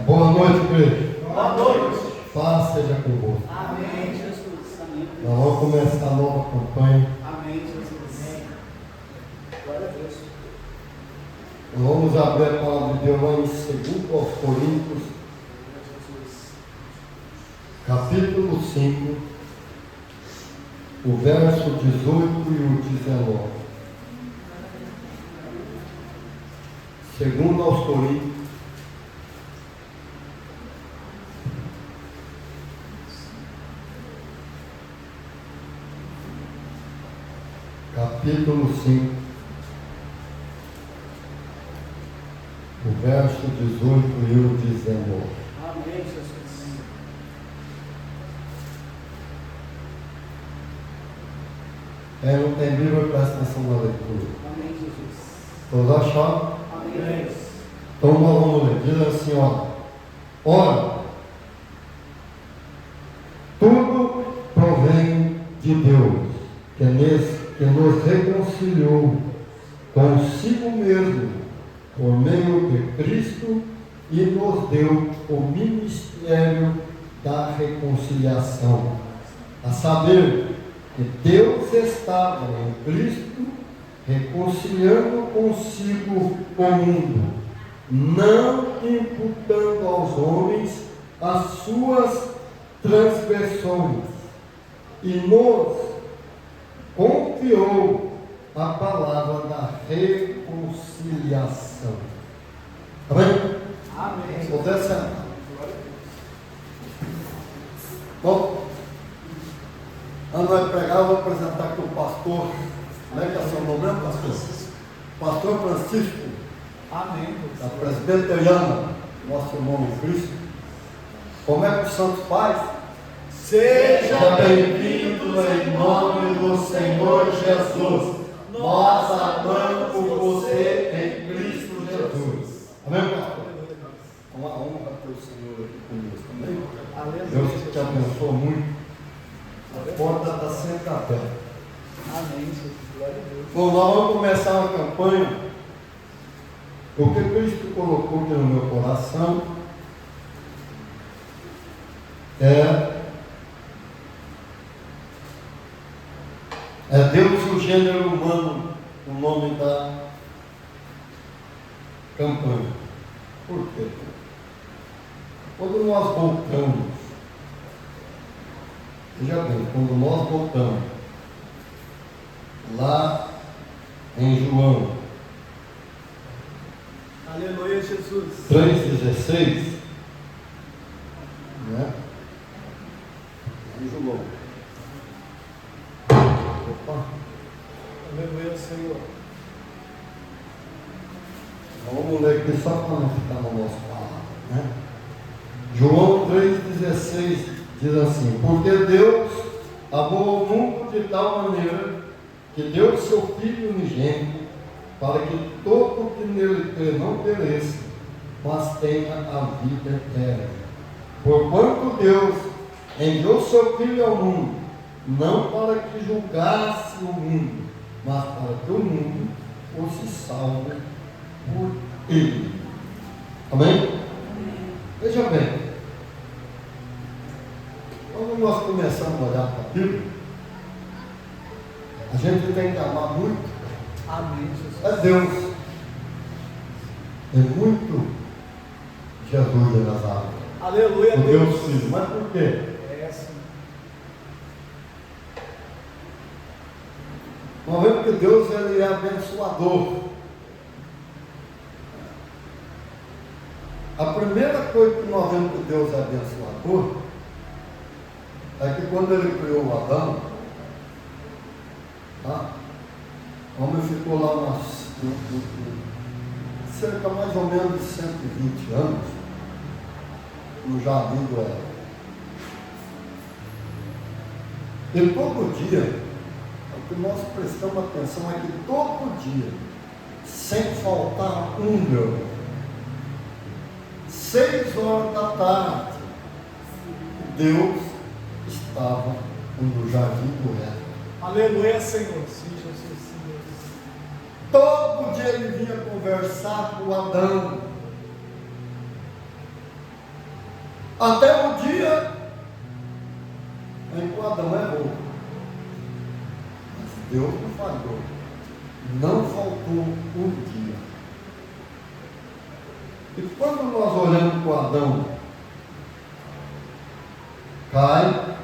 Boa noite, igreja. Boa noite. Paz seja convosco. Amém, Jesus. Amém. Nós vamos começar a nova campanha. Amém, Jesus. Glória a Deus. Nós vamos abrir a palavra de Deus lá em 2 aos Coríntios, capítulo 5, o verso 18 e o 19. 2 aos Coríntios, capítulo 5, o verso 18 e o 19. Amém, Jesus. Não tem Bíblia, presta atenção na leitura. Amém, Jesus. Todos acharam? Amém. Então nós vamos ler. Diz assim, ó. Ora, tudo provém de Deus, que nos reconciliou consigo mesmo, por meio de Cristo, e nos deu o ministério da reconciliação. A saber, que Deus estava em Cristo, reconciliando consigo o mundo, não imputando aos homens as suas transgressões, e nos confiou a palavra da reconciliação. Amém? Amém. Vou descer. Bom, antes de pregar, eu vou apresentar aqui o pastor. Como é que é seu nome mesmo, pastor? Pastor Francisco, Amém. da Presbiteriana, nosso irmão em Cristo. Como é que o Santo faz? Seja bem-vindo em nome do Senhor Jesus. Nós amamos você em Cristo Jesus. Amém, pastor? Uma honra ter o Senhor aqui conosco. Amém? Deus te abençoe muito. A porta está sempre aberta. Amém, Jesus. Glória a Deus. Bom, nós vamos começar uma campanha, porque Cristo colocou aqui no meu coração Deus e o gênero humano, o nome da campanha. Por quê? Quando nós voltamos, veja bem, quando nós voltamos lá em João Aleluia, Jesus. 3,16, né? Em João. Opa, Aleluia, Senhor. vamos ler aqui só para não ficar no nosso palavra, né? João 3,16 diz assim: porque Deus amou o mundo de tal maneira que deu seu Filho unigênito, para que todo que nele crê não pereça, mas tenha a vida eterna. Porquanto Deus enviou seu Filho ao mundo, não para que julgasse o mundo, mas para que o mundo fosse salvo por ele. Amém? Veja bem, quando nós começamos a olhar para a Bíblia, a gente tem que amar muito Amém, Jesus. é Deus. É muito Jesus de Nazaré, Aleluia, o Deus. Deus Filho. Mas por quê? É assim. Nós vemos que Deus ele é abençoador. A primeira coisa que nós vemos que Deus é abençoador é que quando ele criou o Adão, tá? O homem ficou lá cerca mais ou menos de 120 anos no jardim do Éden. E todo dia, o que nós prestamos atenção é que todo dia, sem faltar meu irmão, 6 horas da tarde, Deus estava no jardim do Éden. Aleluia, Senhor. Sim, Jesus. Sim, Deus. Todo dia ele vinha conversar com Adão. Até o dia em que o Adão errou. Mas Deus não falhou. Não faltou um dia. E quando nós olhamos para o Adão, cai,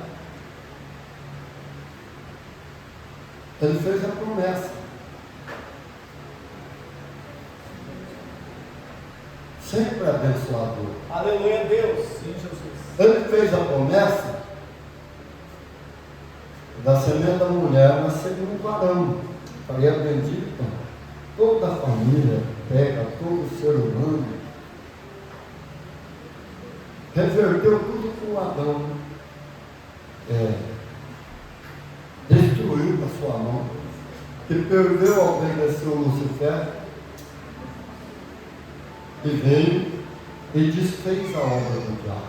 ele fez a promessa. Sempre abençoador. Aleluia a Deus. Sim, Jesus. Ele fez a promessa da semente da mulher nascer um varão. Faria bendita toda a família, pega todo ser humano. Reverteu tudo com o Adão. Destruiu a sua mão. Que perdeu ao obedecer o Lucifer. E veio e desfez a obra do diabo.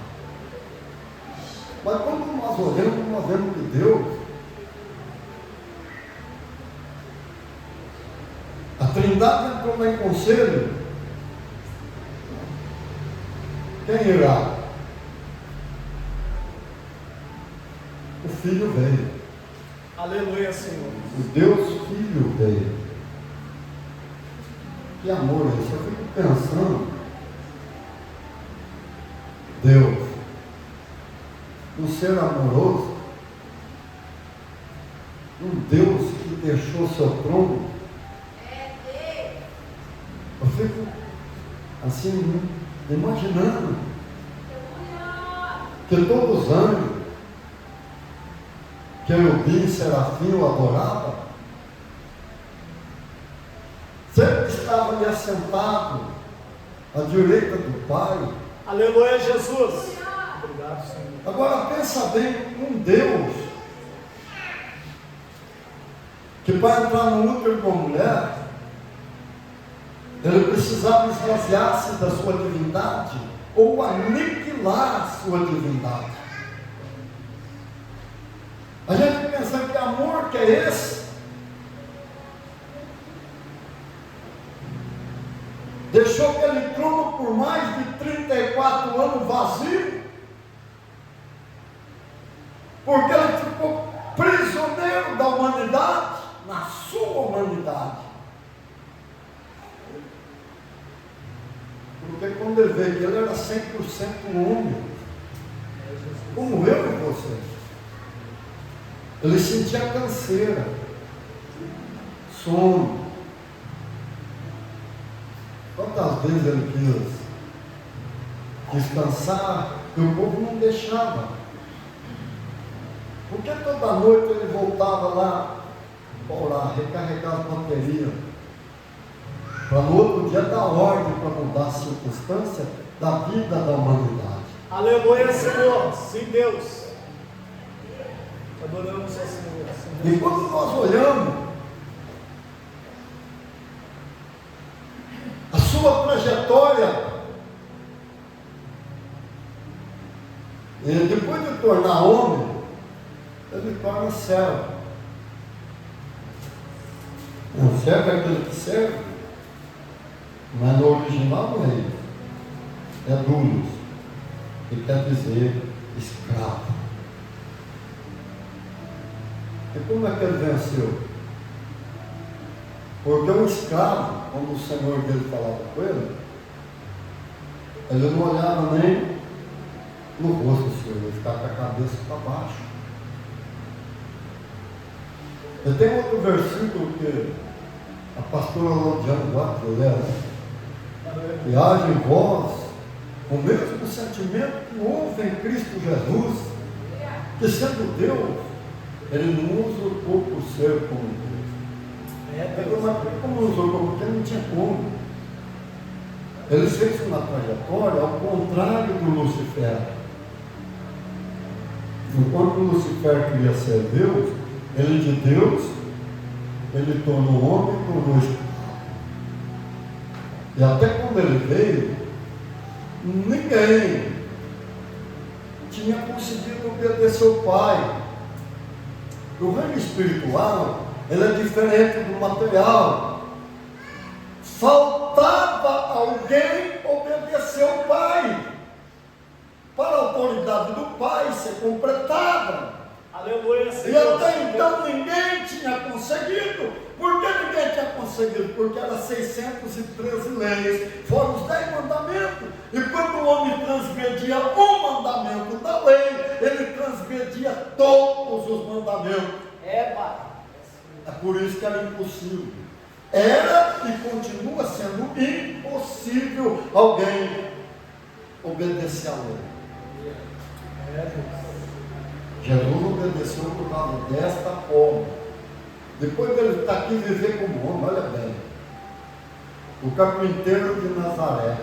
Mas quando nós olhamos, nós vemos que Deus, a Trindade entrou em conselho. Quem irá? O Filho veio. Aleluia, Senhor. O Deus Filho veio. Que amor é esse? Eu fico pensando, Deus, um ser amoroso, um Deus que deixou seu trono. Eu fico assim, imaginando que todos os anjos, querubim, serafim o adoravam. Sempre estava ali assentado à direita do Pai. Aleluia, Jesus. Obrigado, Senhor. Agora pensa bem, um Deus que para entrar no útero de uma mulher, ele precisava esvaziar-se da sua divindade ou aniquilar a sua divindade. A gente pensa que amor que é esse? Deixou aquele trono por mais de 34 anos vazio, porque ele ficou prisioneiro da humanidade, na sua humanidade. Porque quando ele veio, ele era 100% homem, como eu e você. Ele sentia canseira, sono. Quantas vezes ele quis descansar e o povo não deixava? Porque toda noite ele voltava lá para orar, recarregar as baterias, para no outro dia dar ordem para mudar a circunstância da vida da humanidade. Aleluia, Senhor. Sim, Deus. Adoramos ao Senhor. Sim, E quando nós olhamos a sua trajetória, e depois de tornar homem, ele torna servo. O servo é aquele que serve, mas no original não é isso. É doulos, que quer dizer escravo. E como é que ele venceu? Porque um escravo, quando o senhor dele falava com ele não olhava nem no rosto do senhor, ele ficava com a cabeça para baixo. E tem outro versículo que a pastora Lodiane gosta de ler, né? E haja em vós o mesmo sentimento que houve em Cristo Jesus, que sendo Deus, ele não usurpou por ser como Deus. Mas como não usurpou? Porque não tinha como. Ele fez uma trajetória ao contrário do Lucifer. Enquanto o Lucifer queria ser Deus, ele de Deus, ele tornou homem e tornou escravo. E até quando ele veio, ninguém tinha conseguido obedecer o Pai. O reino espiritual, ele é diferente do material. Faltava alguém obedecer o Pai para vontade do Pai ser completada. Aleluia, E Senhor. até então ninguém tinha conseguido. Por que ninguém tinha conseguido? Porque eram 613 leis, fora os 10 mandamentos. E quando o homem transgredia um mandamento da lei, ele transgredia todos os mandamentos. Pai. É por isso que era impossível. Era e continua sendo impossível alguém obedecer à lei. Deus. Jesus obedeceu por causa desta forma. Depois dele estar aqui viver como homem, olha bem. O carpinteiro de Nazaré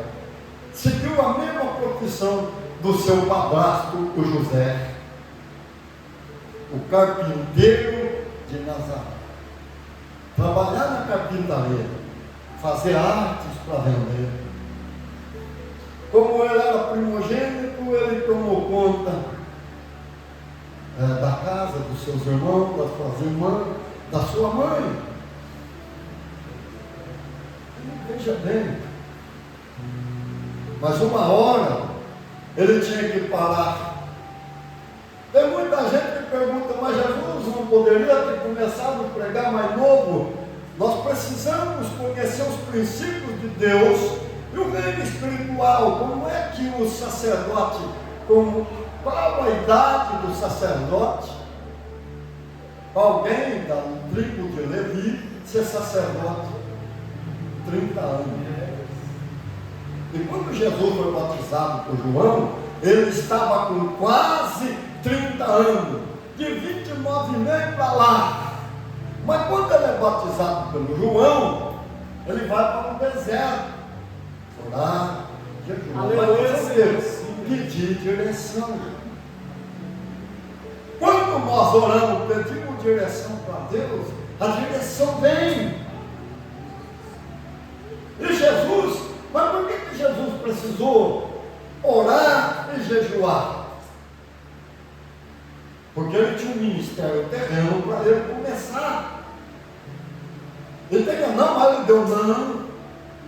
seguiu a mesma profissão do seu padrasto, o José. O carpinteiro de Nazaré. Trabalhar na carpintaria, fazer artes para vender. Como ele era primogênito, ele tomou conta da casa dos seus irmãos, das suas irmãs, da sua mãe. Veja bem, mas uma hora ele tinha que parar. Tem muita gente que pergunta, mas Jesus não poderia ter começado a pregar mais novo? Nós precisamos conhecer os princípios de Deus e o reino espiritual. Como é que o sacerdote, qual a idade do sacerdote? Alguém da tribo de Levi ser sacerdote? 30 anos. E quando Jesus foi batizado por João, ele estava com quase 30 anos, de 29,5 para lá. Mas quando ele é batizado pelo João, ele vai para o deserto, orar, jejuar, pedir direção. Quando nós oramos, pedimos direção para Deus, a direção vem. E Jesus, mas por que Jesus precisou orar e jejuar? Porque ele tinha um ministério terreno para ele começar. Ele teria não, mas ele deu não.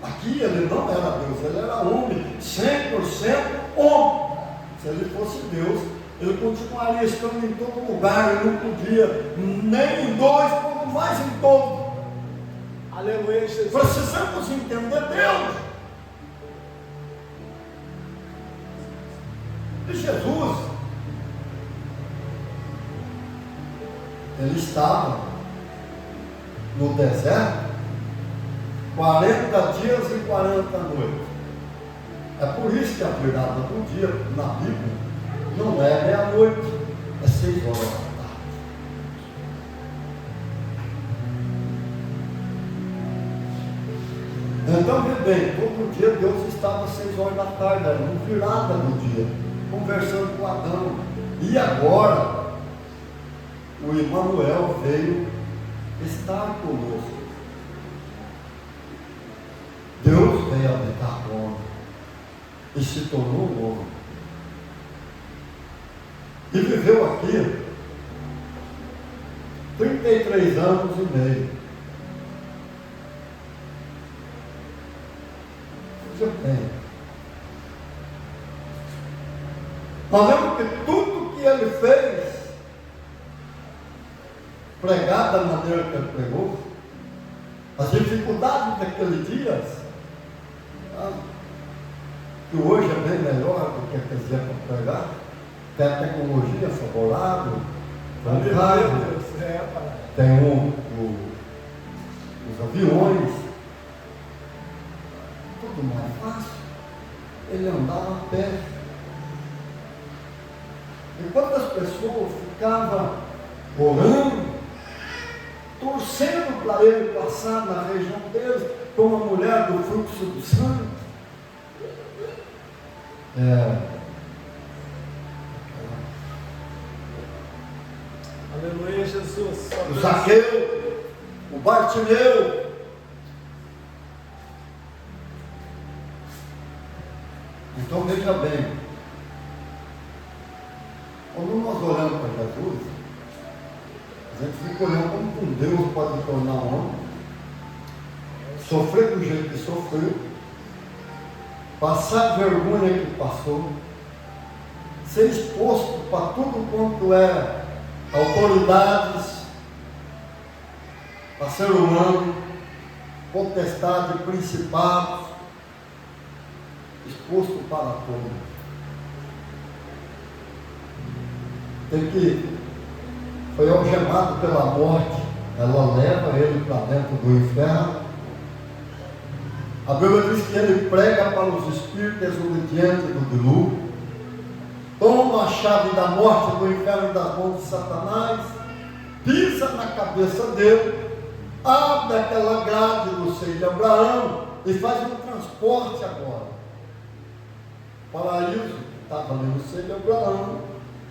Aqui ele não era Deus, ele era homem, 100% homem. Se ele fosse Deus, ele continuaria estando em todo lugar, ele não podia, nem em dois, quanto mais em todo. Aleluia, Jesus. Precisamos entender Deus. E Jesus, ele estava no deserto 40 dias e 40 noites. É por isso que a virada do dia na Bíblia não é meia-noite, é 6 horas da tarde. Então, vê bem, todo dia Deus estava às 6 horas da tarde, era uma virada do dia, conversando com Adão. E agora, o Emmanuel veio estar conosco. Deus veio habitar com o homem e se tornou um homem. E viveu aqui 33 anos e meio. Veja bem. Nós vemos que tudo que ele fez, pregar da maneira que ele pregou, as dificuldades daqueles dias, que hoje é bem melhor do que aquele dia para pregar, tem a tecnologia favorável, tem os aviões, tudo mais fácil. Ele andava a pé. Enquanto as pessoas ficavam orando, torcendo para ele passar na região deles, como a mulher do fluxo do sangue. Aleluia, Jesus. O Zaqueu, o Bartimeu. Então veja bem, quando nós olhamos para Jesus, a gente fica olhando como um Deus pode tornar homem, sofrer do jeito que sofreu, passar a vergonha que passou, ser exposto para tudo quanto é autoridades, para ser humano, potestade, principados, exposto para todos. Tem que foi algemado pela morte, ela leva ele para dentro do inferno. A Bíblia diz que ele prega para os espíritos desobedientes do dilúvio, toma a chave da morte, do inferno, das mãos de Satanás, pisa na cabeça dele, abre aquela grade do seio de Abraão e faz um transporte agora. O paraíso que estava ali no seio de Abraão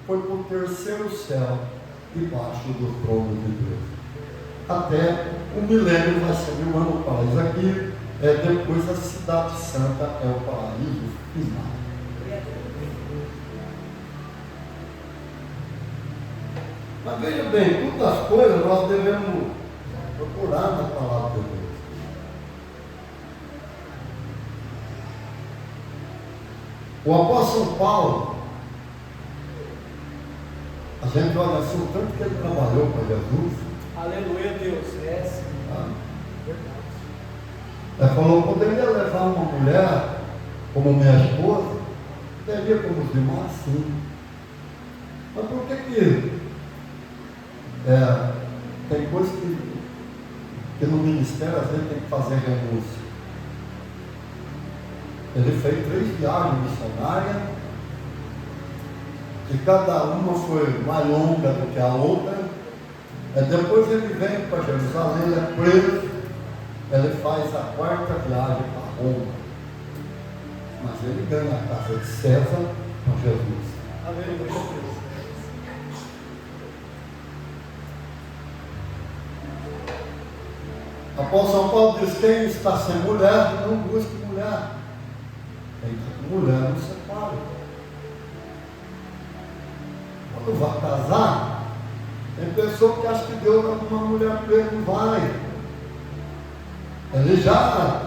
foi para o terceiro céu, debaixo do trono de Deus. Até o milênio vai ser um ano paraíso aqui, depois a cidade santa é o paraíso final. Mas veja bem, todas as coisas nós devemos procurar na palavra de Deus. O apóstolo Paulo, a gente olha assim, o tanto que ele trabalhou para Jesus. Aleluia, Deus. É sim. Verdade. Ele falou, poderia levar uma mulher como minha esposa? Teria como os demais, sim. Mas por que tem coisas que no ministério às vezes tem que fazer renúncia? Ele fez 3 viagens missionárias, que cada uma foi mais longa do que a outra. Depois ele vem para Jerusalém, ele é preso, ele faz a 4ª viagem para Roma. Mas ele ganha a casa de César com Jesus. Aleluia. Apóstolo Paulo diz: quem está sem mulher, não busque mulher. Quem está com mulher, não separe. Quando vai casar, tem pessoa que acha que Deus dá uma mulher para ele, não vai. Ele já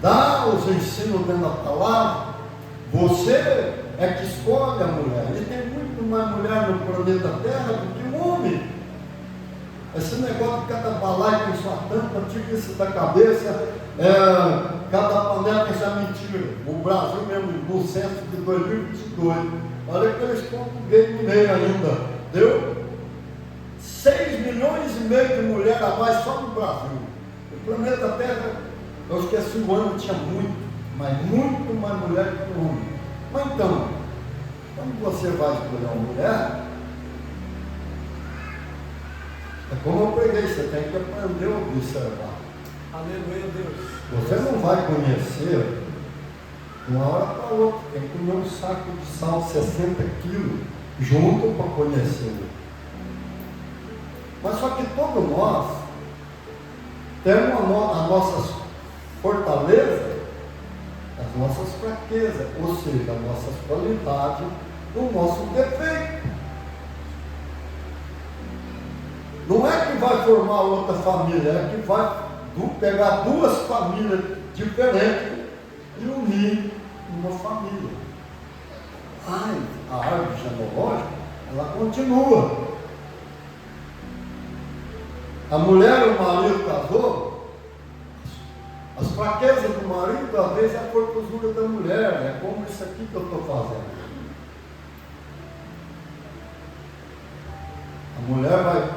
dá os ensinos dentro da palavra. Você é que escolhe a mulher. Ele tem muito mais mulher no planeta Terra do que o homem. Esse negócio de cada balaio com sua tampa, tira isso da cabeça. Cada panela tem essa mentira. O Brasil mesmo, no censo de 2022, olha aqueles portugueses no meio ainda. Deu 6,5 milhões de mulheres a mais só no Brasil. O planeta Terra, eu esqueci o ano, tinha muito mais mulher que homem. Mas então, quando você vai escolher uma mulher, é como eu preguei, você tem que aprender a observar. Aleluia, Deus. Você não vai conhecer de uma hora para outra. Tem que comer um saco de sal de 60 quilos junto para conhecer. Mas só que todos nós temos as nossas fortalezas, as nossas fraquezas, ou seja, as nossas qualidades, o nosso defeito. Não é que vai formar outra família, é que vai pegar 2 famílias diferentes e unir uma família. A árvore genealógica, ela continua. A mulher e o marido casou, as fraquezas do marido, às vezes, é a formosura da mulher, é como isso aqui que eu estou fazendo. A mulher vai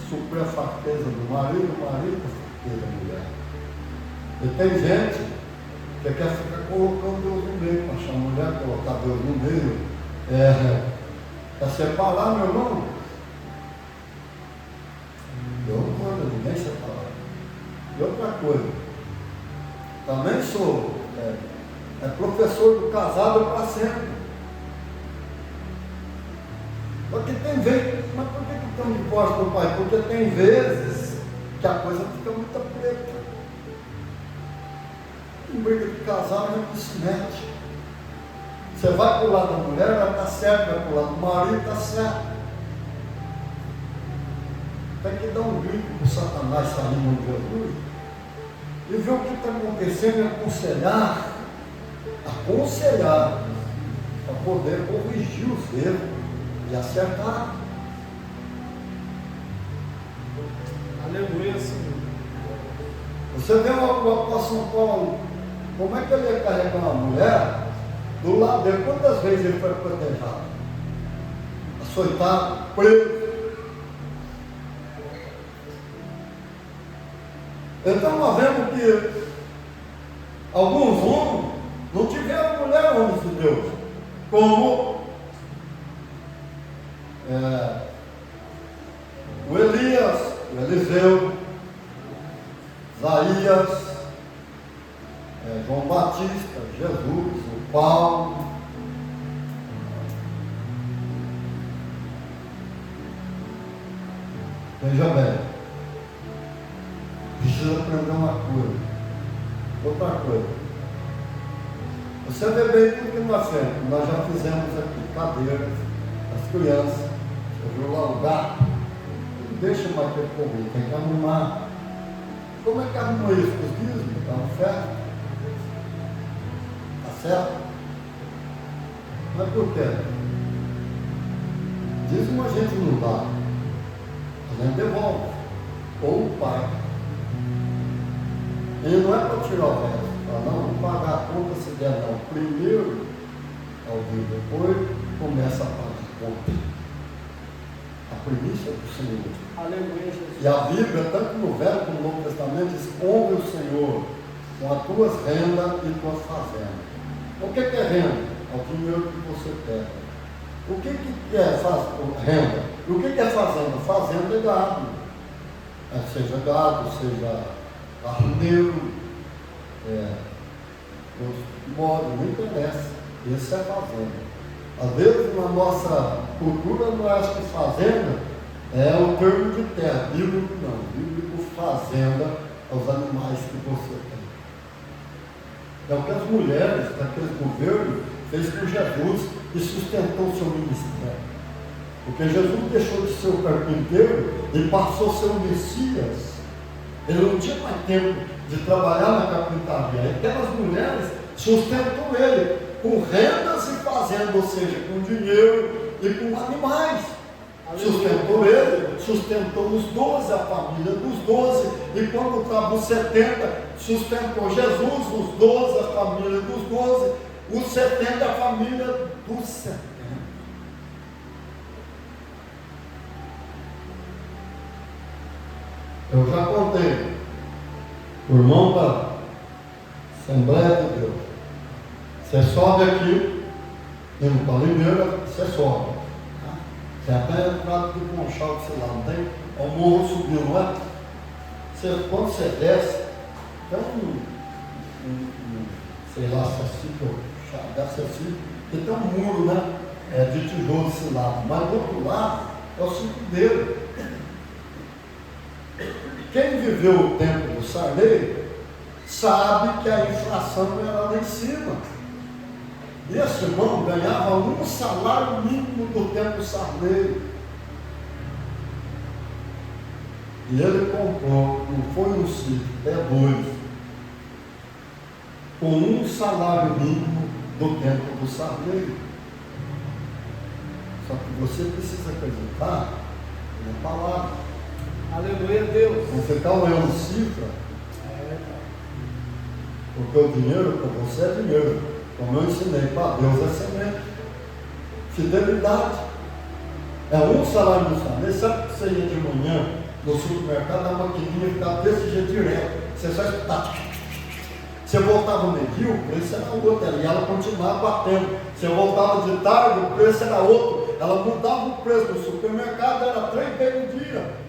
suprir a fraqueza do marido, o marido a fraqueza da mulher. E tem gente que quer ficar colocando Deus no meio, para achar a mulher, colocar Deus no meio, é separar, meu irmão. Eu não mando ninguém separar. E outra coisa, também sou professor do casado para sempre. Porque tem vezes, mas por que estão de posse do pai? Porque tem vezes que a coisa fica muito preta. Em briga de casal, a gente se mete. Você vai para o lado da mulher, ela está certa, vai para o lado do marido, está certo. Tem que dar um grito para o Satanás sair no Jesus e ver o que está acontecendo e aconselhar, para poder corrigir os erros e acertar. Aleluia, Senhor. Você vê o apóstolo Paulo, como é que ele ia carregar uma mulher do lado dele? Quantas vezes ele foi apedrejado, açoitado, preso? Então nós vemos que alguns homens não tiveram mulher homens de Deus, como o Elias, o Eliseu, Isaías, João Batista, Jesus, o Paulo. Veja bem, precisa aprender uma coisa. Outra coisa. Você vê bem tudo que nós fizemos. Nós já fizemos aqui cadeiras, as crianças. Você viu lá o gato? Não deixa mais ter comer, tem que arrumar. Como é que arruma isso? Os dízimos? Dá um ferro? Tá certo? Mas por quê? Dízimo a gente não dá. A gente devolve. Ou o pai. E não é para tirar o resto. Não, vamos pagar a conta se der não. Primeiro, ao vivo, depois começa a pagar a conta. A primícia do Senhor. Aleluia, Jesus. E a Bíblia, tanto no Velho como no Novo Testamento, diz: honre o Senhor com as tuas rendas e tuas fazendas. O que é renda? É o dinheiro que você pega. O que é renda? E o que é fazenda? Fazenda é gado. Seja gado, seja arrudeiro, modo, não interessa. Isso é fazenda. Às vezes na nossa cultura nós achamos que fazenda é o termo de terra. Bíblico não. Bíblico fazenda é os animais que você tem. É o que as mulheres daquele governo fez com Jesus e sustentou o seu ministério. Porque Jesus deixou de ser o carpinteiro e passou a ser o Messias. Ele não tinha mais tempo de trabalhar na carpintaria. Aquelas mulheres sustentou ele com rendas e fazendas, ou seja, com dinheiro e com animais. Sustentou ele, sustentou os 12, a família dos 12, e quando estava os 70, sustentou Jesus, os 12, a família dos 12, os 70, a família dos 70. Eu já contei, o irmão da Assembleia de Deus, você sobe aqui, indo para a Limeira, você sobe. Você até a entrada do Conchal, sei lá, não tem? É o morro subiu, não é? Quando você desce, tem sei lá, se é assim, deve ser assim, porque tem um muro, né? De tijolo desse lado, mas do outro lado é o cinco dedos. Quem viveu o tempo do Sarney sabe que a inflação era lá em cima. E esse irmão ganhava um salário mínimo do tempo Sarney. E ele comprou, não foi um sítio, até dois, com um salário mínimo do tempo do Sarney. Só que você precisa acreditar na palavra. Aleluia, Deus. Não ficar olhando cifra, porque o dinheiro para você é dinheiro. Como eu ensinei, para Deus é semente. Fidelidade. É um salário do Sarney. Sabe que você ia de manhã no supermercado, a maquininha ficava desse jeito direto. Você só escutava. Você voltava no meio, o preço era outro, e ela continuava batendo. Você voltava de tarde, o preço era outro. Ela mudava o preço no supermercado, era 3 vezes no dia.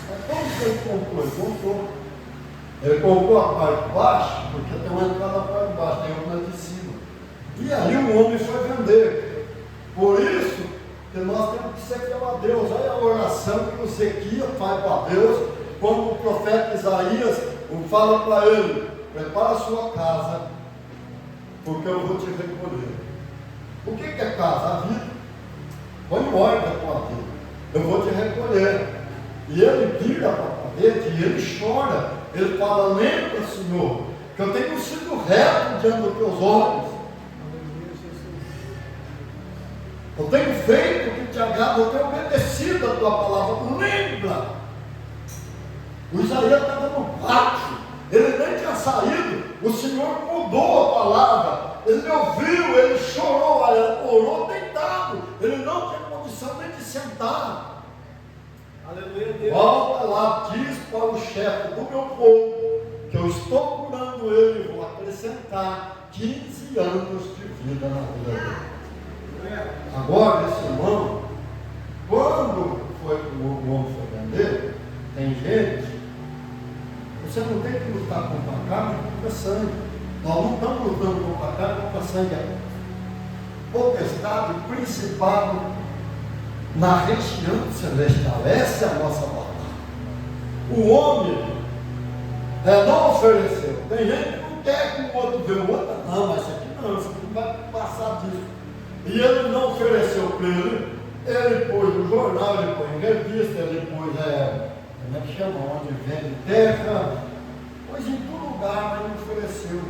Mas como que ele comprou? Ele comprou. Ele comprou a parte de baixo, porque tem uma entrada na parte de baixo, tem uma de cima. E aí o homem foi vender. Por isso que nós temos que ser fiel a Deus. Olha a oração que o Ezequias faz para Deus, quando o profeta Isaías fala para ele: prepara a sua casa, porque eu vou te recolher. O que é casa? A vida. Põe em ordem a tua vida. Eu vou te recolher. E ele vira para a parede e ele chora. Ele fala: lembra, Senhor, que eu tenho sido reto diante dos teus olhos. Aleluia, Jesus. Eu tenho feito o que te agrada, eu tenho obedecido a tua palavra. Lembra? O Isaías estava no pátio, ele nem tinha saído, o Senhor mudou a palavra, ele me ouviu, ele chorou, orou deitado, ele não tinha condição nem de sentar. Aleluia, Deus. Volta lá, diz para o chefe do meu povo que eu estou curando ele e vou acrescentar 15 anos de vida na vida dele. Agora, esse irmão, quando o homem foi vender, tem gente, você não tem que lutar contra a carne, contra sangue. Nós não estamos lutando contra a carne, contra sangue. Potestade, principado na região celestial. Essa é a nossa batalha. O homem não ofereceu. Tem gente que não quer que o outro vê o outro. Não, mas isso aqui não vai passar disso. E ele não ofereceu para ele. Ele pôs no jornal, ele pôs em revista, ele pôs, como é que chama? Onde vende terra. Pôs em todo lugar, mas não ofereceu.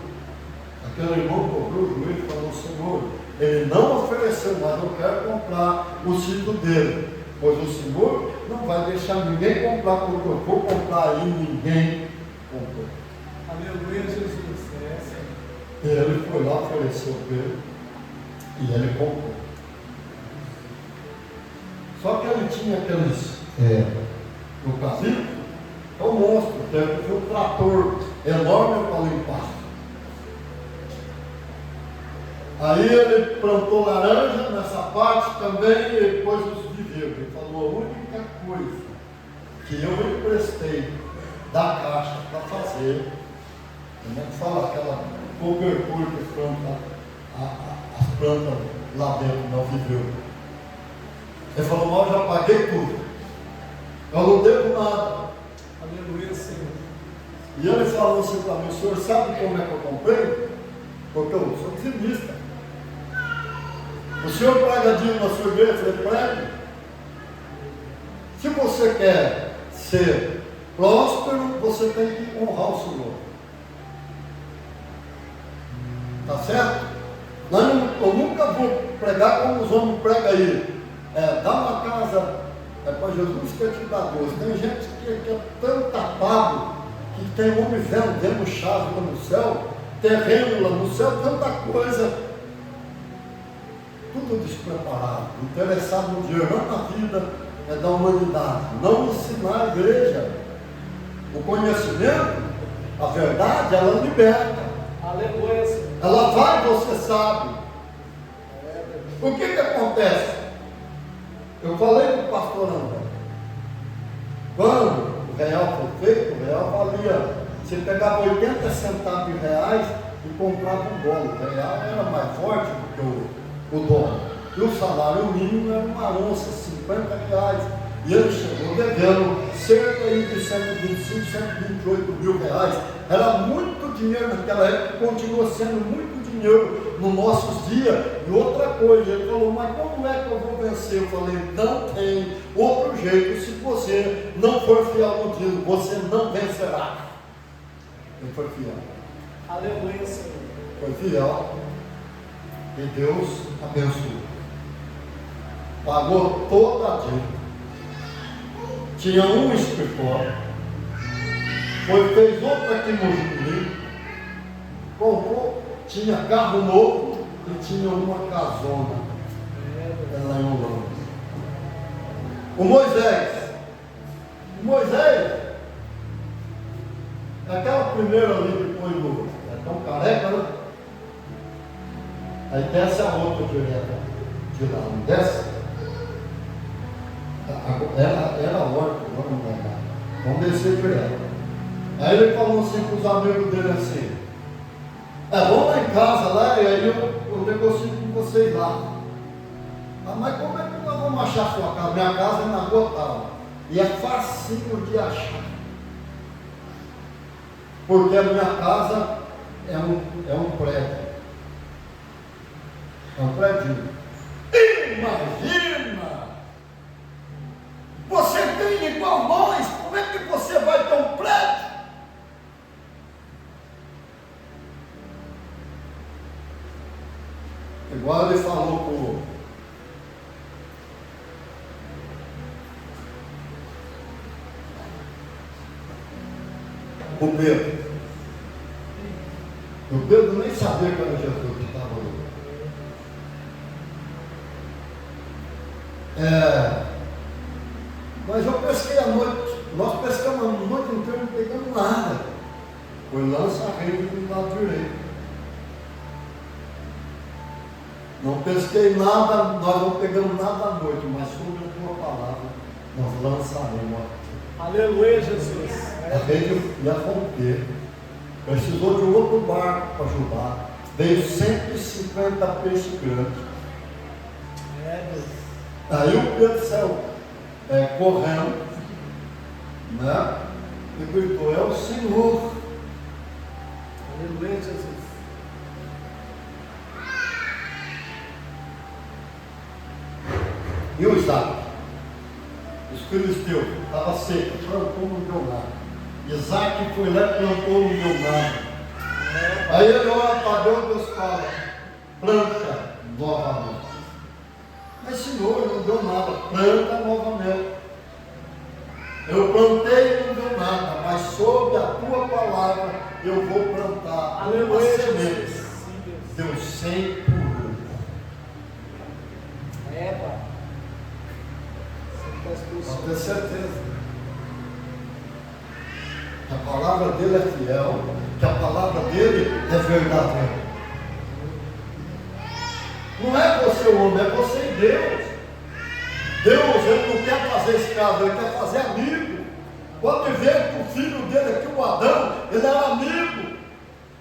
Aquele irmão cobrou o joelho e falou: Senhor, ele não ofereceu, mas eu quero comprar o sítio dele. Pois o Senhor não vai deixar ninguém comprar, porque eu vou comprar aí, ninguém comprou. Aleluia, Jesus. Ele foi lá, ofereceu para ele, e ele comprou. Só que ele tinha aqueles, no casinho, é um monstro, teve um trator enorme para limpar. Aí ele plantou laranja nessa parte também e pôs os viveiros. Ele falou: a única coisa que eu emprestei da caixa para fazer, como é que fala, aquela cobertura que planta as plantas lá dentro no viveiro. Ele falou: mas eu já paguei tudo, eu não devo nada. Aleluia, Senhor. E ele falou assim para mim: o senhor sabe como é que eu comprei? Porque eu sou dizimista. O senhor prega dia na sua igreja? Eu falei: prega. Se você quer ser próspero, você tem que honrar o Senhor. Tá certo? Eu nunca vou pregar como os homens pregam aí. Dá uma casa para Jesus que te dá doce. Tem gente que é tão tapado que tem homem vendendo chave lá no céu, terreno lá no céu, tanta coisa. Tudo despreparado, interessado no dinheiro, não na vida da humanidade. Não ensinar a igreja. O conhecimento, a verdade, ela liberta. Aleluia, Senhor. Ela vai, você sabe. O que acontece? Eu falei para o pastor André, quando o real foi feito, o real valia, você pegava 80 centavos de reais e comprava um dólar. O real era mais forte do que o dólar. E o salário mínimo era uma onça, 50 reais. E ele chegou devendo cerca de 125, 128 mil reais. Era muito dinheiro naquela época, continua sendo muito dinheiro nos nossos dias. E outra coisa, ele falou: mas como é que eu vou vencer? Eu falei: não tem outro jeito. Se você não for fiel no dízimo, você não vencerá. Ele foi fiel. Aleluia, Senhor. Foi fiel. E Deus abençoou. Pagou toda a dívida. Tinha um escritório. Fez outro aqui no Jubilee. Comprou, tinha carro novo e tinha uma casona. Lá em Holanda. O Moisés, aquela primeira ali que põe no. É tão careca, né? Aí desce a outra direta de lá, não desce? Era a horta, agora não vai dar. Vamos descer direto. Aí ele falou assim para os amigos dele assim: vamos lá em casa lá e aí eu negocio com vocês lá. Mas como é que nós vamos achar a sua casa? Minha casa é na rua tal. E é facinho de achar. Porque a minha casa é um prédio. É um prédio. Imagina! Você tem igual nós, como é que você vai ter um prédio? Igual ele falou o Pedro. O Pedro nem sabia que era Jesus que estava ali. Mas eu pesquei à noite. Nós pescamos a noite inteira, não pegamos nada. Foi lança a rede do lado direito. Não pesquei nada, nós não pegamos nada à noite, mas sobre a tua palavra, nós lançaremos aqui. Aleluia, Jesus. A rede ia romper. Precisou de outro barco para ajudar. Veio 150 peixes grandes. Deus. Aí o Pedro saiu correndo, né? E gritou: é o Senhor. Aleluia, Jesus. E o Isaac? Os filisteus, estava seco, plantou, não deu nada. Isaac foi lá e plantou, não deu nada. Aí ele olha para Deus, Deus fala: planta novamente. Mas Senhor, não deu nada, planta novamente. Eu plantei e não deu nada, mas sob a tua palavra eu vou plantar. Aleluia, semente. Jesus. Deu 100 por 1. Pai. Pode ter certeza. Que a palavra dele é fiel, que a palavra dele é verdadeira. Não é você o homem, é você e Deus. Deus, ele não quer fazer escravo, ele quer fazer amigo. Pode ver que o filho dele aqui, o Adão, ele era amigo.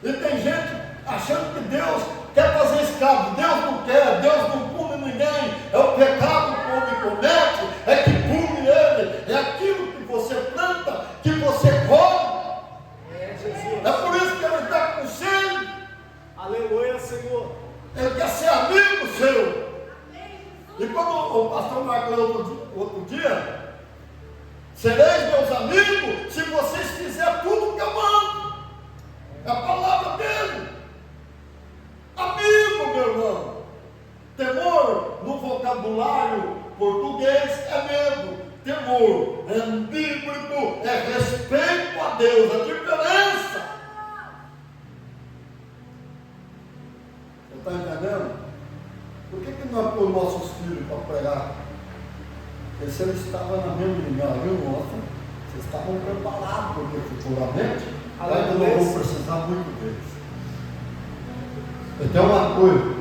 E tem gente achando que Deus quer fazer escravo. Deus não quer, Deus não pune ninguém. É o pecado que o homem comete, é que pune ele. É aquilo que você planta, que você colhe. Jesus. É por isso que ele está com sede. Aleluia, Senhor. Ele quer ser amigo seu. E como o pastor marcou outro dia, sereis meus amigos se vocês fizerem tudo o que eu mando. É a palavra dele. Amigo, meu irmão. Temor no vocabulário português é medo. Temor é bíblico, é respeito a Deus. A diferença. Você está entendendo? Por que nós pôs nossos filhos para pregar? Porque se eles estavam na mesma linguagem nossa, vocês estavam preparados, porque futuramente ainda não vão precisar muito deles. Então uma coisa.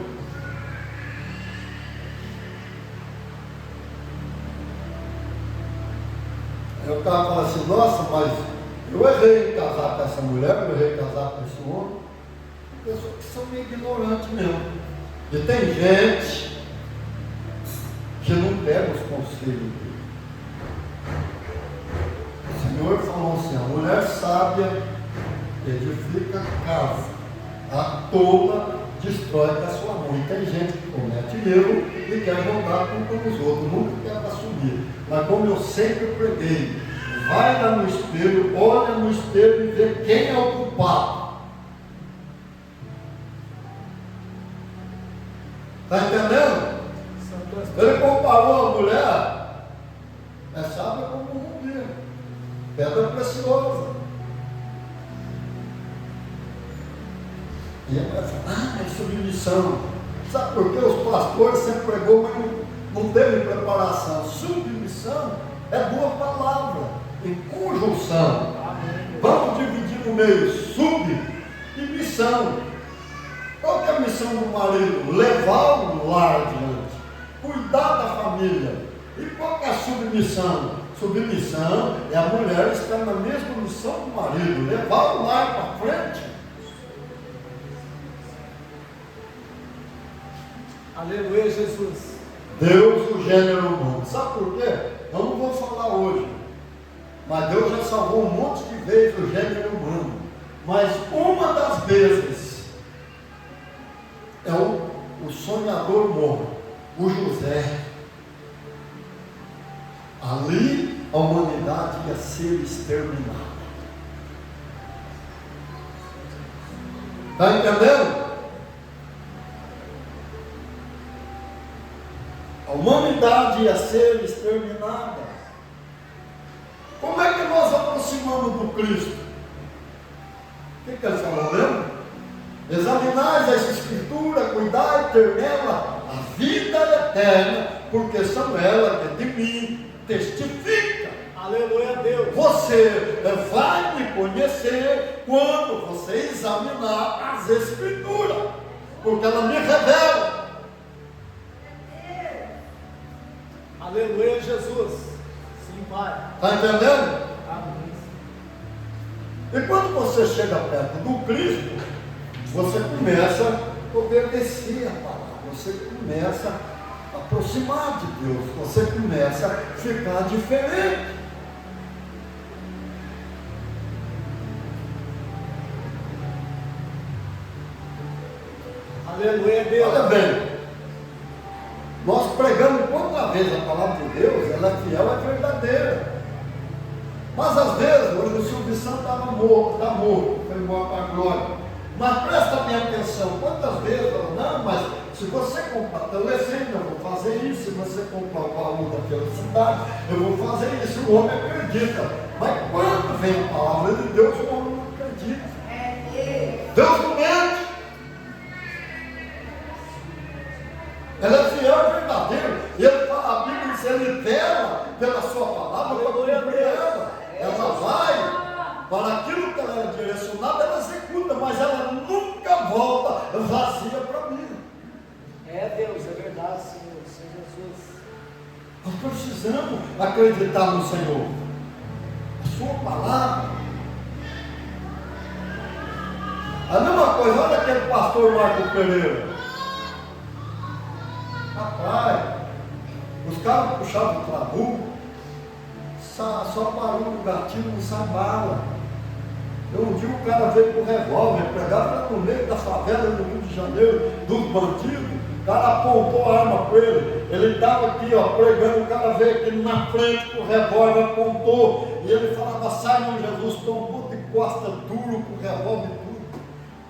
Aí o cara fala assim: nossa, mas eu errei em casar com essa mulher, eu errei em casar com esse homem. Pessoas que são meio ignorantes mesmo. E tem gente que não pega os conselhos dele. O Senhor falou assim: a mulher sábia edifica a casa, a tola destrói com a sua mão. E tem gente que comete erro e quer jogar com os outros, nunca quer assumir. Mas como eu sempre preguei, vai lá no espelho, olha no espelho e vê quem é o culpado. Está entendendo? Ele comparou a mulher, é sábia como um rubi, pedra preciosa. E ele vai falar: é submissão. Sabe por que os pastores sempre pregou, mas não teve preparação? Submissão é boa palavra, em conjunção. Vamos dividir no meio sub e missão. Qual que é a missão do marido? Levar o lar adiante, cuidar da família. E qual que é a submissão? Submissão é a mulher estar na mesma missão do marido, levar o lar para frente. Aleluia, Jesus. Deus, o gênero humano. Sabe por quê? Eu não vou falar hoje, mas Deus já salvou um monte de vezes o gênero humano. Mas uma das vezes é o sonhador morto, o José. Ali a humanidade ia ser exterminada. Está entendendo? A humanidade ia ser exterminada. Como é que nós aproximamos do Cristo? O que ele falou mesmo? Examinais essa escritura, cuidai, ter nela a vida eterna, porque são elas que de mim testificam. Aleluia a Deus. Você vai me conhecer quando você examinar as escrituras, porque ela me revela. Aleluia, Jesus. Sim, Pai. Está entendendo? Amém. E quando você chega perto do Cristo, você começa a obedecer a palavra, você começa a aproximar de Deus, você começa a ficar diferente. Aleluia a Deus. Olha bem, nós pregamos quantas vezes a palavra de Deus, ela é fiel, é verdadeira. Mas às vezes, hoje o Silvio Santos estava morto, está morto, foi embora para a glória. Mas presta bem atenção, quantas vezes ela, não, mas se você comprar telecena, eu vou fazer isso, se você comprar o baú daquela cidade, eu vou fazer isso, o homem acredita. Mas quando vem a palavra de Deus, o homem não acredita. Deus não mente. Ela é fiel e verdadeira. Ele fala, a Bíblia diz, ele vela pela sua palavra para cumprir ela. Ela vai para aquilo que ela é direcionada, ela executa, mas ela nunca volta vazia para mim. É Deus, é verdade, Senhor. Senhor Jesus. Nós precisamos acreditar no Senhor. A sua palavra. A mesma coisa, olha aquele pastor Marco Pereira. Rapaz, os caras puxavam o trabuco, só barulho do gatilho, não sai bala. Um dia o cara veio com o revólver, pegava lá no meio da favela do Rio de Janeiro, dos bandidos, o cara apontou a arma para ele, ele estava aqui, ó, pregando, o cara veio aqui na frente com o revólver, apontou, e ele falava, sai meu Jesus, tombou de costa duro com o revólver duro.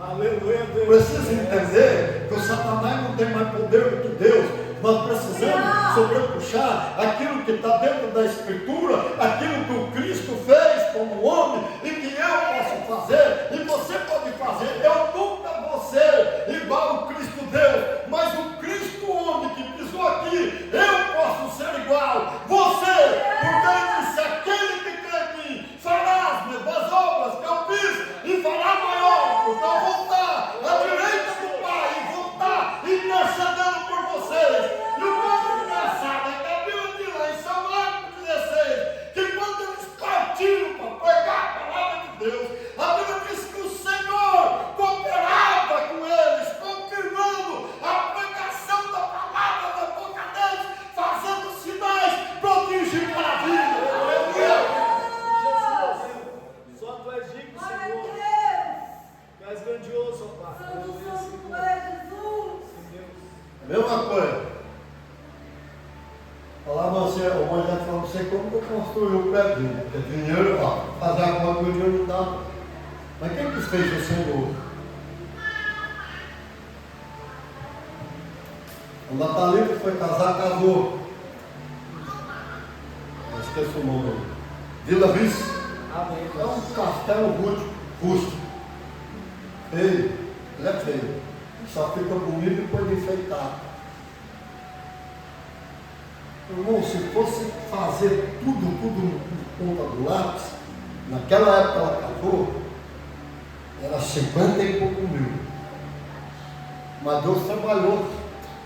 Aleluia, Deus. Precisa entender que o Satanás não tem mais poder do que Deus. Nós precisamos sobrepuxar aquilo que está dentro da Escritura, aquilo que o Cristo fez como homem e que eu posso fazer e você pode fazer. Eu nunca vou ser igual ao Cristo Deus, mas o Cristo homem que pisou aqui, eu posso ser igual. Você, porque ele disse, aquele que crê em mim, fará as mesmas obras que eu fiz e fará maior, porque eu vou estar à direita do Pai e vou estar intercedendo por vocês. E o mais engraçado é que a Bíblia diz lá em São Marcos 16, que quando eles partiram para pregar a palavra de Deus, a Bíblia diz que o Senhor cooperava com eles, confirmando a pregação da palavra da boca deles, fazendo sinais, prodígios e maravilhas. Jesus. Só tu és digno, Senhor. Tu és grandioso, ó Pai. Aleluia, Senhor. A mesma coisa. Falava assim, o Moisés falou, não sei como que eu construí o prédio, porque dinheiro, ó, fazer a conta, meu dinheiro não dá. Mas quem que fez o Senhor? O Natalino que foi casar, casou. Eu esqueço o nome. Vila Vice. Amém. É um castelo rústico. Feio. Ele é feio. Só fica bonito depois de enfeitar. Irmão, se fosse fazer tudo por conta do lápis, naquela época ela casou, era 50 e pouco mil. Mas Deus trabalhou.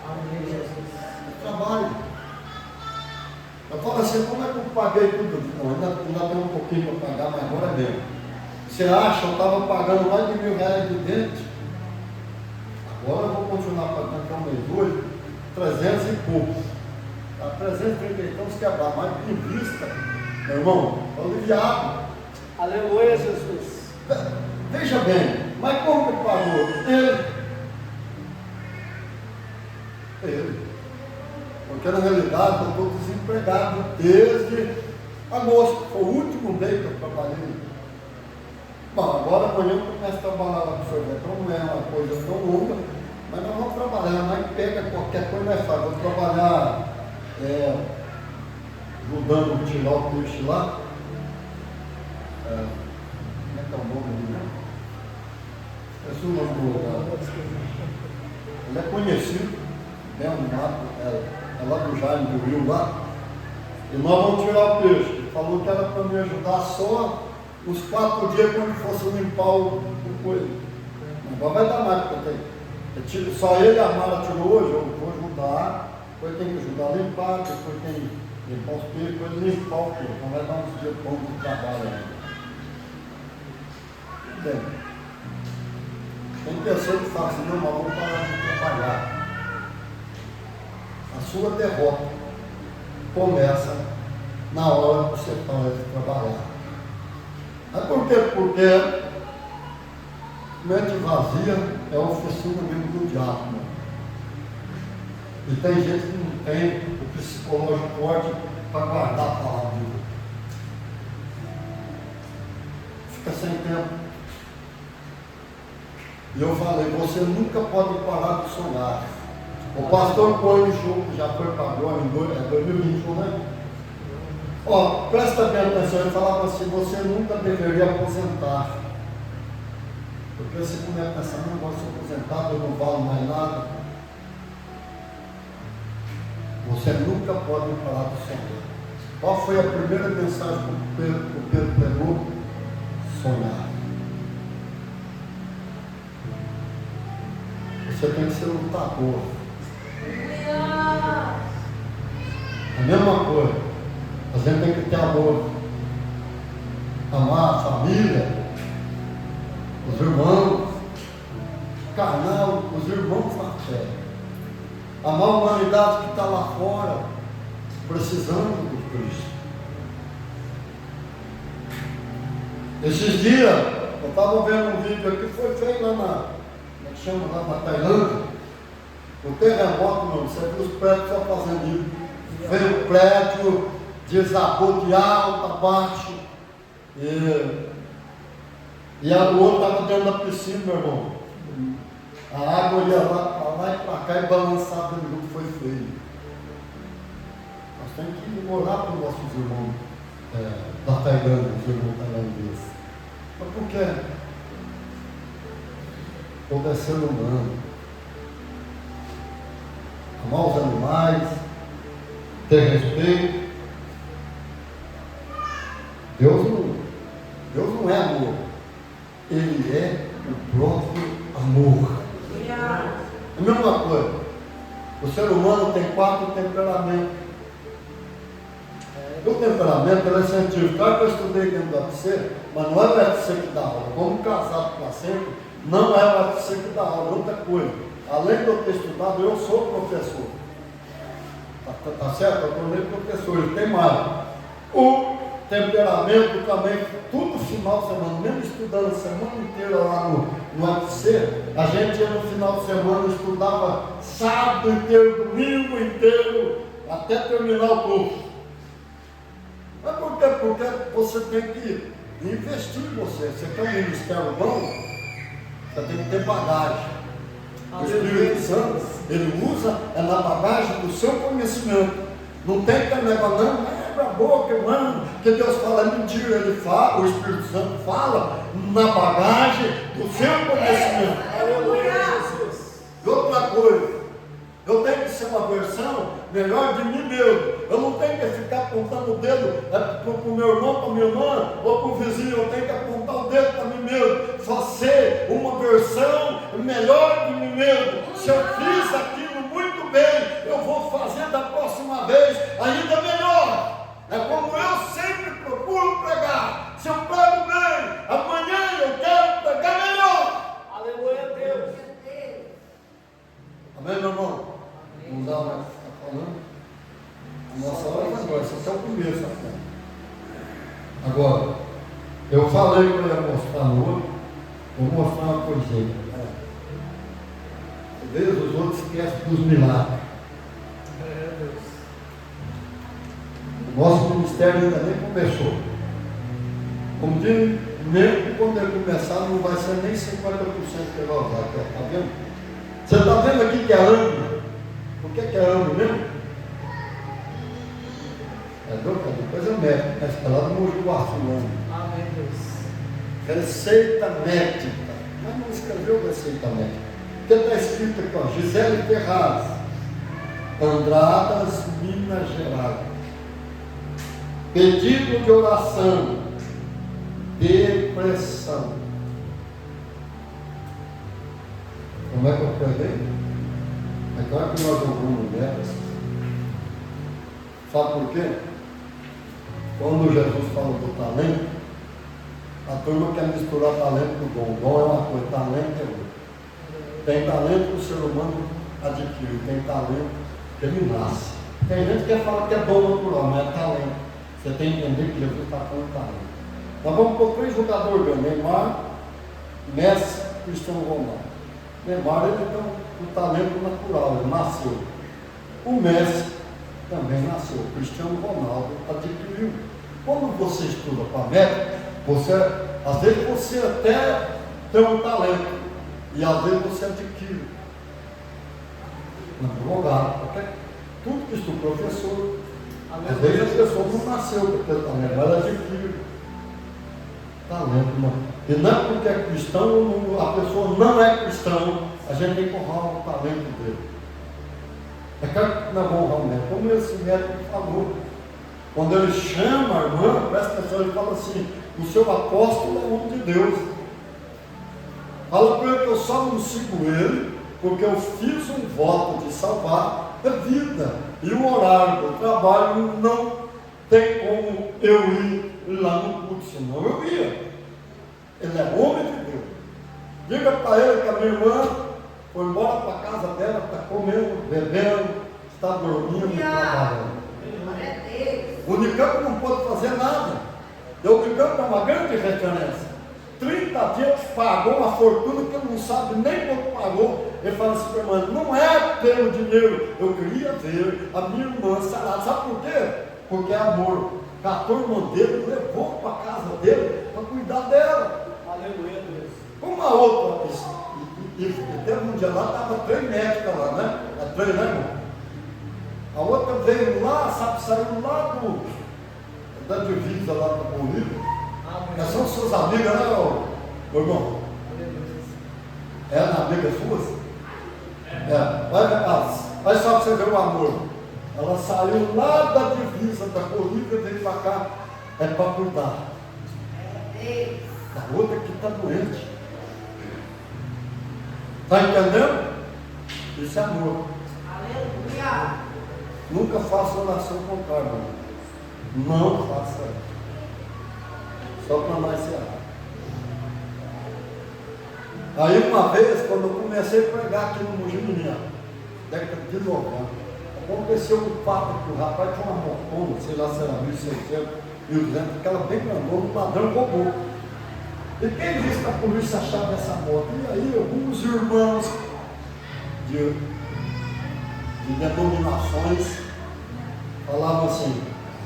Amém, Jesus. Trabalho. Eu falo assim, como é que eu paguei tudo? Não, ainda tem um pouquinho para pagar, mas agora é mesmo. Você acha, eu estava pagando mais de R$1.000 de dente. Agora eu vou continuar pagando até o mês hoje, 300 e pouco. Está 330 então se quebrar, mas em vista, meu irmão, aliviado. Aleluia, Jesus. Veja bem, mas como que pagou? Ele. Porque na realidade eu estou desempregado desde agosto, foi o último mês que eu trabalhei. Bom, agora amanhã eu começo a trabalhar lá com o senhor, então não é uma coisa tão longa, mas nós vamos trabalhar, mas pega qualquer coisa, nós faz, vamos trabalhar ajudando a tirar o peixe lá. Como é que é o nome dele? Esse é o nome do lugar. Ele é conhecido, bem animado, é lá do Jaime do Rio lá. E nós vamos tirar o peixe. Ele falou que era para me ajudar só os 4 dias quando fosse limpar o coelho. Agora vai dar mais, porque só ele e a Mara tirou hoje, eu vou ajudar, depois tem que ajudar a limpar, depois tem que limpar os peixes, depois limpar o peixe. Então vai dar uns dias bons de trabalho ainda. Bem, tem pessoa que fala assim, não, mas vamos parar de trabalhar. A sua derrota começa na hora que você para de trabalhar. Mas por quê? Porque mente vazia é a oficina mesmo do diabo. Né? E tem gente que não tem o psicológico forte para guardar a palavra de Deus. Fica sem tempo. E eu falei, você nunca pode parar de sonhar. O pastor põe o jogo, já foi para agora, em 2021, né? Ó, presta bem atenção, ele falava assim, você nunca deveria aposentar. Porque você começa a pensar, não gosto de ser aposentado, eu não valo mais nada. Você nunca pode parar de sonhar. Qual foi a primeira mensagem que o Pedro pegou? Sonhar. Você tem que ser lutador. A mesma coisa. A gente tem que ter amor. Amar a família, os irmãos, carnal, os irmãos na fé. Amar a humanidade que está lá fora, precisando de Cristo. Esses dias, eu estava vendo um vídeo aqui, foi feito lá na chama lá na Tailândia, o terremoto, não, você viu os prédios só fazendo isso. Veio o prédio, desabou de alto a baixo, e o outro estava dentro da piscina, meu irmão. A água ia lá e para cá e balançava dentro junto, foi feio. Nós temos que orar para os nossos irmãos da Tailândia, os irmãos tailandeses. Mas por quê? Todo é ser humano. Amar os animais, ter respeito. Deus não é amor. Ele é o próprio amor. A mesma coisa. O ser humano tem 4 temperamentos. O temperamento ele é científico. Claro que eu estudei dentro da UFC, mas não é o UFC que dá aula. Como casado para sempre, não é o UFC que dá aula, outra coisa. Além de eu ter estudado, eu sou professor. Tá certo? Eu tornei professor, ele tem mais. O temperamento também, tudo final de semana, mesmo estudando a semana inteira lá no UFC, a gente ia no final de semana, estudava sábado inteiro, domingo inteiro, até terminar o curso. Mas por quê? Porque você tem que investir em você. Você quer um ministério bom? Você tem que ter bagagem. O Espírito Santo, ele usa na bagagem do seu conhecimento. Não tem que negar, não, abre a boca, mano, que Deus fala mentira, ele fala, o Espírito Santo fala na bagagem do seu conhecimento. Aleluia, Jesus. E outra coisa, eu tenho que ser uma versão melhor de mim mesmo. Eu não tenho que ficar apontando o dedo para o meu irmão, para a minha irmã, ou para o vizinho. Eu tenho que apontar o dedo para mim mesmo. Só ser uma versão melhor de mim mesmo. Se eu fiz aquilo muito bem, eu vou fazer da próxima vez ainda melhor. É como eu sempre procuro pregar. Se eu prego bem, amanhã eu quero pregar melhor. Aleluia, Deus. Amém, meu irmão? Não dá mais para ficar falando. A nossa hora é agora, isso é o começo. Agora, eu falei que eu ia mostrar no outro, vou mostrar uma coisinha. Às vezes os outros esquecem dos milagres. O nosso ministério ainda nem começou. Como diz, mesmo quando ele começar, não vai ser nem 50% que ele vai usar. Está vendo? Você está vendo aqui que é ângulo? O que é ângulo mesmo? coisa médica, está lá no Mogi Guaçu, Amém, Deus. receita médica, mas não escreveu receita médica, porque está escrito aqui, ó, Gisele Ferraz, Andradas, Minas Gerais, pedido de oração, depressão. Como é que eu peguei? É claro que nós ouvimos delas. Sabe por quê? Quando Jesus fala do talento, a turma quer misturar talento com dom. Dom é uma coisa, talento é outra. Tem talento que o ser humano adquire, tem talento que ele nasce. Tem gente que fala que é dom natural, mas é talento. Você tem que entender que Jesus está falando talento. Nós vamos pôr 3 jogadores bem, Neymar, Messi, Cristiano Ronaldo. Neymar, ele tem um talento natural, ele nasceu. O Messi também nasceu. O Cristiano Ronaldo adquiriu. Quando você estuda para médico, às vezes você até tem um talento e às vezes você adquire. Um advogado, porque tudo que estuda professor, às vezes a pessoa não nasceu com aquele talento, mas ela adquire talento. E não é porque é cristão, a pessoa não é cristão, a gente tem que honrar o talento dele. É claro que nós vamos honrar o médico, como esse médico falou. Quando ele chama a irmã, presta atenção, ele fala assim: o seu apóstolo é o homem de Deus. Fala para ele que eu só não sigo ele, porque eu fiz um voto de salvar a vida. E o horário do trabalho não tem como eu ir lá no culto, senão eu ia. Ele é homem de Deus. Diga para ele que a minha irmã foi embora para a casa dela, está comendo, bebendo, está dormindo e trabalhando. O Unicamp não pode fazer nada. E o Unicamp é uma grande referência. 30 dias pagou uma fortuna que ele não sabe nem quanto pagou. Ele fala assim para a irmã: não é pelo dinheiro, eu queria ver a minha irmã sarada. Sabe por quê? Porque é amor. Catou a irmã dele, levou para a casa dele para cuidar dela. Aleluia, Deus. Como a outra, e teve um dia lá, estava 3 médicas lá, né? É 3, né, irmão? A outra veio lá, sabe, saiu lá da divisa lá do Bolívia. Elas são suas amigas, né, meu irmão? É amiga suas? É. Olha só para você ver o amor. Ela saiu lá da divisa da Bolívia e veio para cá. É para cuidar. A outra que está doente. Está entendendo? Isso é amor. Aleluia. Nunca faça oração contrária. Não faça. Só para nós se errar. Aí uma vez, quando eu comecei a pregar aqui no Mogi Mineiro, década de 90, aconteceu um fato que o rapaz tinha uma motona, sei lá se era 1.600, 1.200, aquela bem grandona, um ladrão roubou. E quem disse que a polícia achava essa moto? E aí alguns irmãos de denominações falavam assim: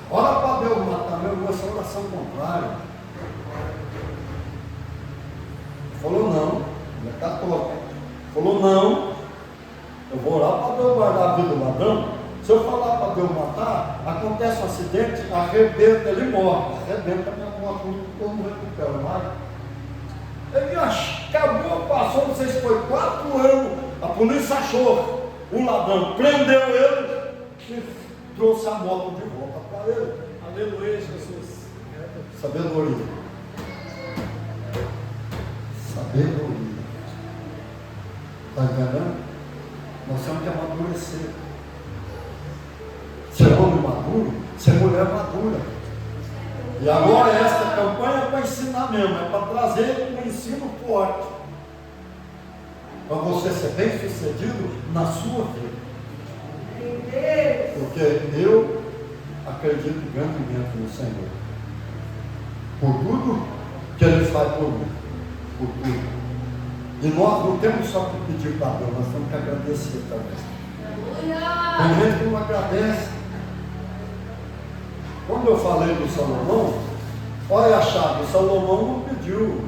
ora para Deus matar meu irmão, essa oração contrária. Falou não, ele é católico. Falou não, eu vou orar para Deus guardar a vida do ladrão. Se eu falar para Deus matar, acontece um acidente, arrebenta, ele morre. Arrebenta a minha moto, eu não recupero mais. Ele acabou, passou, não sei se foi 4 anos, a polícia achou o ladrão, prendeu ele e trouxe a moto de volta para ele. Aleluia, Jesus. Sabedoria. Sabedoria. Está entendendo? Nós temos que amadurecer. Ser homem maduro, ser mulher madura. E agora esta campanha é para ensinar mesmo, é para trazer um ensino forte. Para você ser bem sucedido na sua vida. Porque eu acredito grandemente no Senhor. Por tudo que Ele faz por mim. Por tudo. E nós não temos só que pedir para Deus, nós temos que agradecer também. Tem gente que não agradece. Quando eu falei do Salomão, olha a chave, Salomão não pediu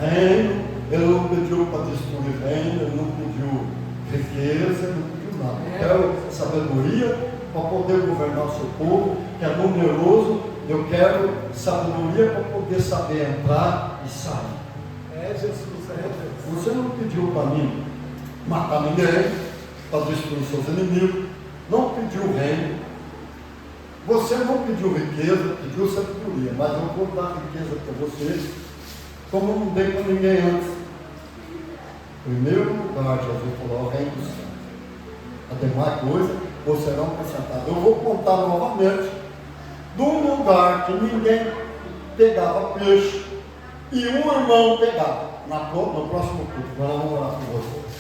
reino, ele não pediu para destruir reino, ele não pediu riqueza, ele não pediu nada. Eu quero sabedoria para poder governar o seu povo, que é numeroso, eu quero sabedoria para poder saber entrar e sair. É Jesus, é Jesus. Você não pediu para mim matar ninguém, para destruir seus inimigos, não pediu reino, você não pediu riqueza, pediu sabedoria, mas eu vou dar riqueza para você, como eu não dei para ninguém antes. Primeiro lugar, Jesus falou, o reino do céu. A demais coisa, vocês serão acrescentados. Eu vou contar novamente de um lugar que ninguém pegava peixe e um irmão pegava. No próximo culto, nós vamos orar com você.